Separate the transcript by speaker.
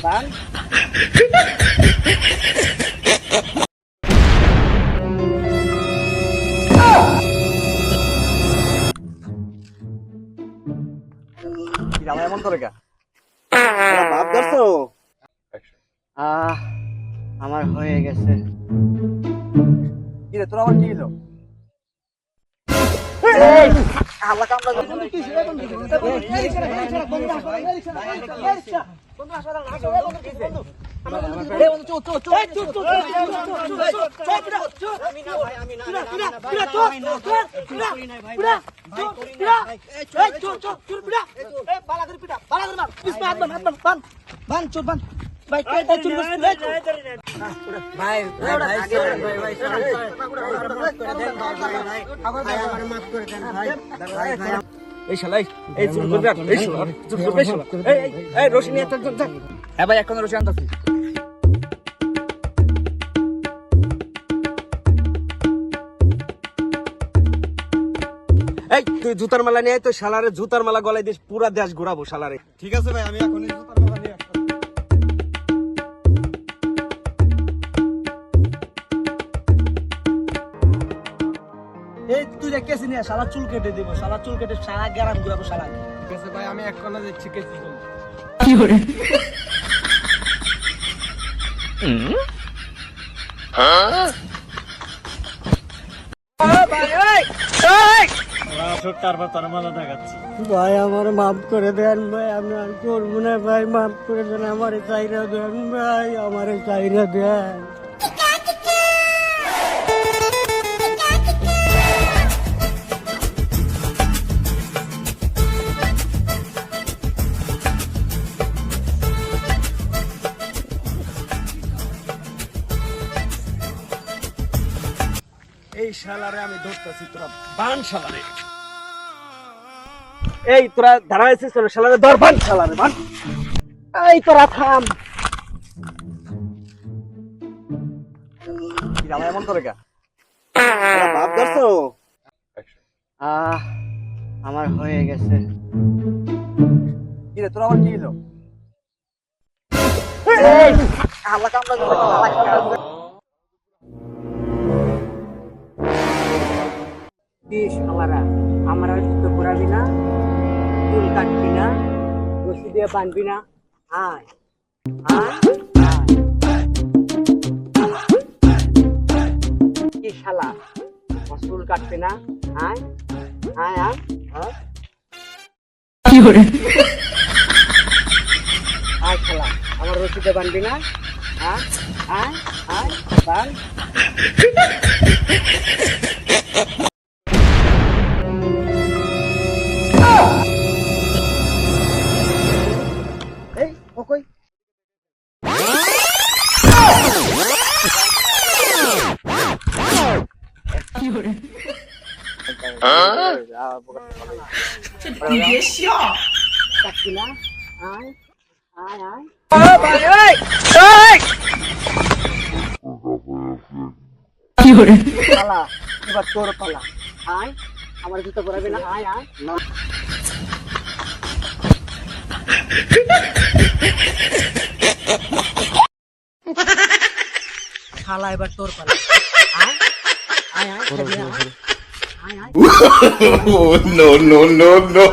Speaker 1: বান এমন করে কা বাপ ধরছো আমার হয়ে গেছে কিরে তোর আবার কি হলো আল্লাহ কামড়া এই শালাই এই চুল করবি এই চুল করবি এই রশি নিয়ে হ্যাঁ ভাই এখন রশি আনতাছি এই তুই জুতার মালা নিয়ে তো শালারে জুতার মালা গলায় দিস পুরা দেশ ঘোরাবো শালারে
Speaker 2: ঠিক আছে ভাই আমি এখনই জুতার মালা নিয়ে আসছি
Speaker 1: এই তুই কেসি নিয়ে শালা চুল কেটে দিব শালা চুল কেটে সারা গ্রাম ঘুরাবো শালা
Speaker 2: ঠিক আছে ভাই আমি এক কোণা যাচ্ছি কেসি
Speaker 1: কি করে ভাই আমার মাফ করে দেন ভাই আমি আর করবো না ভাই মাফ করে দেন আমার চাইরা দেন ভাই আমার চাইরা দেন
Speaker 2: এই শালারে আমি ধরতেছি তোরা বান শালারে
Speaker 1: এই তোরা দাঁড়াইছিস শালারে ধর বান শালারে বান এই তোরা থাম এমন করে কা বাপ ধরছো আমার হয়ে গেছে কিরে তোর আবার কি হলো আল্লাহ কামড়া আমার আর জুতো পরাবি না চুল কাটবি না রশি দিয়ে বাঁধবি না আয় কি শালা চুল কাটবি না আয় আয় আয় কি করে আয় শালা আমার রশি দিয়ে বাঁধবি না আয় আয় আয় বান কই কি করে别笑কাকিনা আয় আয় আয় ভাই এই এই কি করে পালা এবার তোর পালা আয় আমার জুতো পরাবি না আয় আয় না শালা এবার তোর পালা আয় আয় আয় আয় আয়
Speaker 3: no no no no